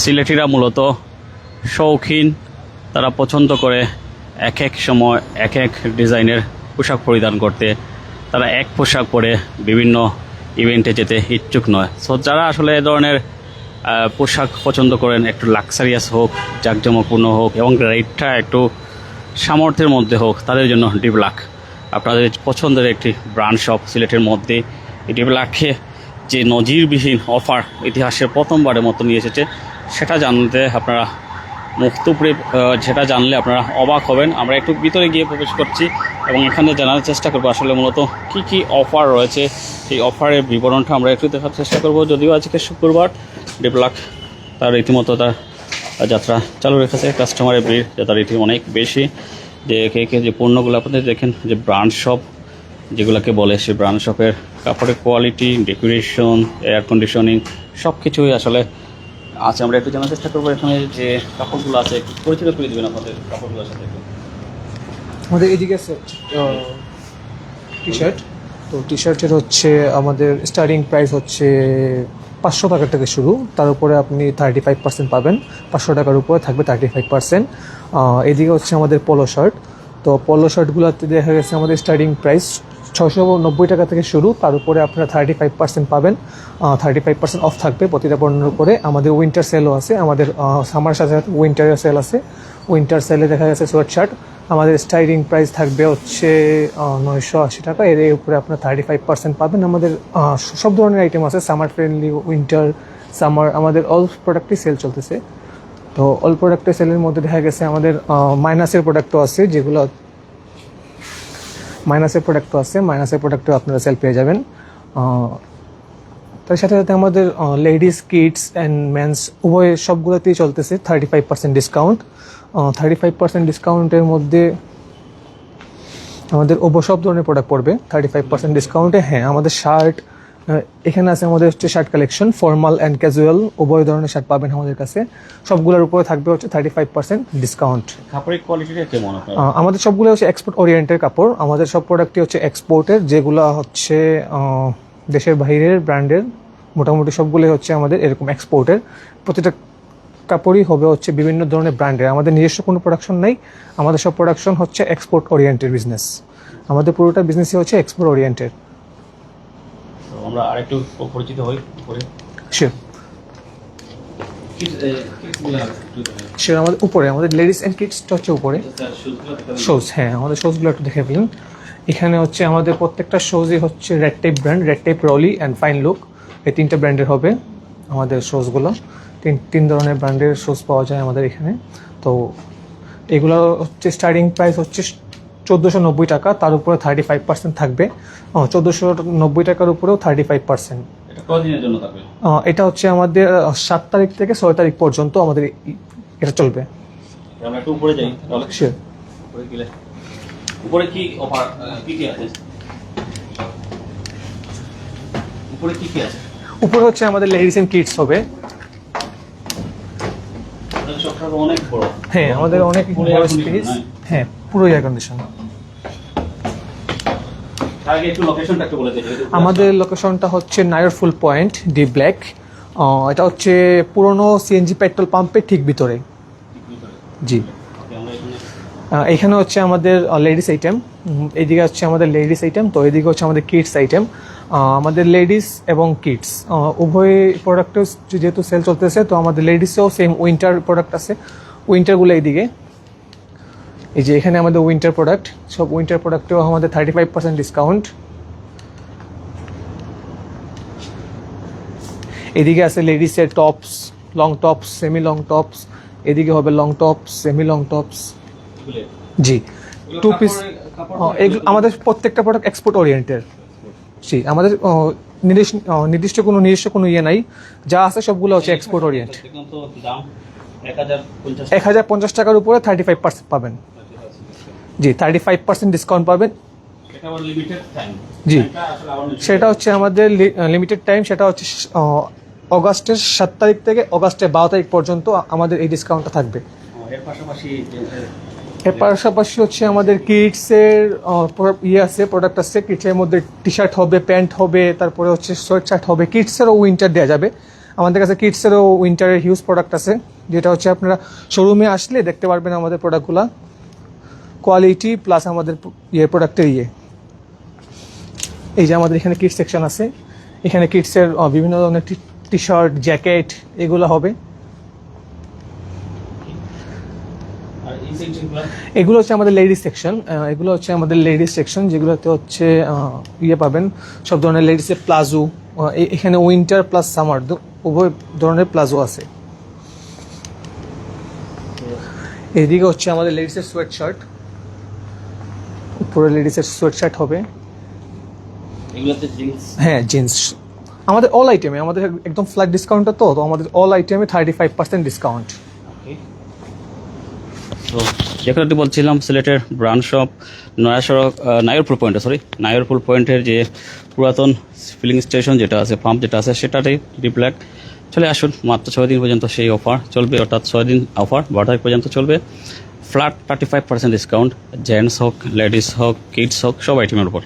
সিলেটিরা মূলত শৌখিন, তারা পছন্দ করে এক এক সময় এক এক ডিজাইনের পোশাক পরিধান করতে। তারা এক পোশাক পরে বিভিন্ন ইভেন্টে যেতে ইচ্ছুক নয়। সো যারা আসলে এ ধরনের পোশাক পছন্দ করেন, একটু লাক্সারিয়াস হোক, জাঁকজমকপূর্ণ হোক এবং রেটটা একটু সামর্থ্যের মধ্যে হোক, তাদের জন্য ডি ব্ল্যাক আপনাদের পছন্দের একটি ব্র্যান্ড শপ সিলেটের মধ্যে। এই ডি ব্ল্যাকে যে নজিরবিহীন অফার ইতিহাসের প্রথমবারের মতো নিয়ে এসেছে, সেটা জানতে আপনারা মুক্তপুরে, সেটা জানলে আপনারা অবাক হবেন। আমরা একটু ভিতরে গিয়ে প্রবেশ করছি এবং এখানে জানার চেষ্টা করবো আসলে মূলত কি কি অফার রয়েছে। এই অফারের বিবরণটা আমরা একটু দেখার চেষ্টা করব। যদিও আজকে শুক্রবার, ডি ব্ল্যাক তার রীতিমতো তার যাত্রা চালু রেখেছে। কাস্টমারের ভিড় তার রীতি অনেক বেশি। যে যে পণ্যগুলো আপনাদের দেখেন, যে ব্র্যান্ড শপ যেগুলোকে বলে, সেই ব্র্যান্ড শপের কাপড়ের কোয়ালিটি, ডেকোরেশন, এয়ার কন্ডিশনিং সব কিছুই আসলে আছে। আমরা একটু জানার চেষ্টা করবো এখানে যে কাপড়গুলো আছে, একটু পরিচিত করে দেবেন আপনাদের কাপড়গুলোর সাথে। আমাদের এদিকে আছে টি শার্ট। তো টি শার্টের হচ্ছে আমাদের স্টার্টিং প্রাইস হচ্ছে 500 টাকা থেকে শুরু, তার উপরে আপনি 35% পাবেন। 500 টাকার উপরে থাকবে 35%। এদিকে হচ্ছে আমাদের পোলো শার্ট। তো পোলো শার্টগুলোতে দেখা গেছে আমাদের স্টার্টিং প্রাইস 690 টাকা থেকে শুরু, তার উপরে আপনারা 35% পাবেন। 35% অফ থাকবে প্রতিটা পণ্যের উপরে। আমাদের উইন্টার সেলও আছে, আমাদের সামার সাথে সাথে উইন্টারের সেল আছে। উইন্টার সেলে দেখা গেছে সোয়েট শার্ট আমাদের স্টার্টিং প্রাইস থাকবে হচ্ছে 980 টাকা, এর উপরে আপনার 35% পাবেন। আমাদের সব ধরনের আইটেম আছে, সামার ফ্রেন্ডলি, উইন্টার, সামার, আমাদের অল প্রোডাক্টই সেল চলতেছে। তো অল প্রোডাক্টের সেলের মধ্যে দেখা গেছে আমাদের মাইনাসের প্রোডাক্টও আছে, যেগুলো মাইনাসের প্রোডাক্টও আপনারা সেল পেয়ে যাবেন। তার সাথে সাথে আমাদের লেডিস, কিডস অ্যান্ড মেন্স উভয় সবগুলোতেই চলতেছে 35% ডিসকাউন্ট। 35% ডিসকাউন্টের মধ্যে আমাদের সব ধরনের প্রোডাক্ট পড়বে 35% ডিসকাউন্টে। হ্যাঁ, আমাদের শার্ট এখানে আছে, আমাদের হচ্ছে shirt collection, formal and casual উভয় ধরনের শার্ট পাবেন আমাদের কাছে। সবগুলোর উপরে থাকবে হচ্ছে 35% ডিসকাউন্ট। কাপড়ের কোয়ালিটিটা কেমন? আমাদের সবগুলো হচ্ছে এক্সপোর্ট ওরিয়েন্টেড কাপড়। আমাদের সব প্রোডাক্টই হচ্ছে এক্সপোর্টের, যেগুলো হচ্ছে দেশের বাইরের ব্র্যান্ডের মোটামুটি সবগুলোই হচ্ছে আমাদের এরকম এক্সপোর্টের। প্রতিটা কাপড়ই হবে হচ্ছে বিভিন্ন ধরনের ব্র্যান্ডের। আমাদের নিজস্ব কোনো প্রোডাকশন নেই, আমাদের সব প্রোডাকশন হচ্ছে এক্সপোর্ট ওরিয়েন্টেড বিজনেস। আমাদের পুরোটা বিজনেসই হচ্ছে এক্সপোর্ট ওরিয়েন্টেড। আমরা আরেকটু পরিচিত হই পরে। শিওর, আমাদের উপরে আমাদের লেডিস অ্যান্ড কিডসটা হচ্ছে উপরে শোজ। হ্যাঁ, আমাদের শোজগুলো একটু দেখে ফেলুন। এখানে হচ্ছে আমাদের প্রত্যেকটা শোজই হচ্ছে Red Tape brand, Red Tape, Rolly and Fine Look, এই তিনটা ব্র্যান্ডের হবে আমাদের শোজগুলো। তিন ধরনের ব্র্যান্ডের শোজ পাওয়া যায় আমাদের এখানে। তো এগুলো হচ্ছে স্টার্টিং প্রাইস হচ্ছে 1490 টাকা, তার উপরে 35% থাকবে। 1490 টাকার উপরেও 35%। এটা হচ্ছে আমাদের 7 তারিখ থেকে 6 তারিখ পর্যন্ত আমাদের এটা চলবে। আমরা একটু উপরে যাই তাহলে। শিওর। উপরে কি অফার কি আছে? উপরে কি আছে? উপরে হচ্ছে আমাদের লেডিস এন্ড কিডস হবে। অনেক বড়। হ্যাঁ, আমাদের অনেক বড় স্পেস। হ্যাঁ, পুরো এয়ার কন্ডিশন। আগে একটু লোকেশনটা একটু বলে দিন। আমাদের লোকেশনটা হচ্ছে নায়ার ফুল পয়েন্ট, ডি ব্ল্যাক। এটা হচ্ছে পুরনো সিএনজি পেট্রোল পাম্পের ঠিক ভিতরে। জি, এখানে হচ্ছে আমাদের লেডিস আইটেম, এইদিকে হচ্ছে আমাদের লেডিস আইটেম, তো এইদিকে হচ্ছে আমাদের কিডস আইটেম। আমাদের লেডিস এবং কিডস উভয় প্রোডাক্টও যেহেতু সেল চলতেছে, তো আমাদের লেডিসেও সেম উইন্টার প্রোডাক্ট আছে। উইন্টারগুলো এইদিকে, এই যে এখানে আমাদের উইন্টার প্রোডাক্ট, সব উইন্টার প্রোডাক্টেও আমাদের 35% ডিসকাউন্ট। এদিকে আছে লেডিসের tops, long tops, semi long tops. এদিকে হবে long tops, semi long tops. জি, 2 পিস। আমাদের প্রত্যেকটা প্রোডাক্ট এক্সপোর্ট ওরিয়েন্টেড। জি, আমাদের নির্দিষ্ট কোনো ইয়ে নাই, যা আছে সবগুলো হচ্ছে এক্সপোর্ট ওরিয়েন্টেড। 1050 টাকার উপরে 35% পাবেন। জি, 35% ডিসকাউন্ট পাবেন। জি, সেটা হচ্ছে আমাদের লিমিটেড টাইম, সেটা হচ্ছে অগাস্টের 7 তারিখ থেকে অগাস্টের 12 তারিখ পর্যন্ত আমাদের এই ডিসকাউন্টটা থাকবে। এর পাশাপাশি হচ্ছে আমাদের কিডসের আছে, প্রোডাক্ট আছে। কিডসের মধ্যে টি শার্ট হবে, প্যান্ট হবে, তারপরে হচ্ছে সোয়েট শার্ট হবে। কিডসেরও উইন্টার দেওয়া যাবে। আমাদের কাছে কিডসেরও উইন্টারের হিউজ প্রোডাক্ট আছে, যেটা হচ্ছে আপনারা শোরুমে আসলে দেখতে পারবেন আমাদের প্রোডাক্টগুলো, কোয়ালিটি প্লাস আমাদের প্রোডাক্টের এই যে আমাদের এখানে কিডস সেকশন আছে, এখানে কিডসের বিভিন্ন ধরনের টি শার্ট, জ্যাকেট এগুলো হবে। এগুলো হচ্ছে আমাদের লেডিস সেকশন, যেগুলোতে হচ্ছে পাবেন সব ধরনের লেডিসের প্লাজো, এখানে উইন্টার প্লাস সামার উভয় ধরনের প্লাজো আছে। এদিকে হচ্ছে আমাদের লেডিসের সোয়েট শার্ট, উপরে লেডিসের সোয়েট শার্ট হবে। হ্যাঁ, জিন্স আমাদের অল আইটেমে, আমাদের একদম ফ্ল্যাট ডিসকাউন্টটা তো আমাদের অল আইটেমে 35% ডিসকাউন্ট। তো যেখানে বলছিলাম সিলেটের ব্রাঞ্চ শপ নায়রপুর পয়েন্টের যে পুরাতন ফিলিং স্টেশন যেটা আছে, পাম্প যেটা আছে, সেটাতেই ডিপ্ল্যাক চলে আসুন। মাত্র 6 দিন পর্যন্ত সেই অফার চলবে, অর্থাৎ 6 দিন অফার 12 তারিখ পর্যন্ত চলবে। ফ্ল্যাট 35% ডিসকাউন্ট, জেন্টস হোক, লেডিস হোক, কিডস হোক, সব আইটেমের উপর।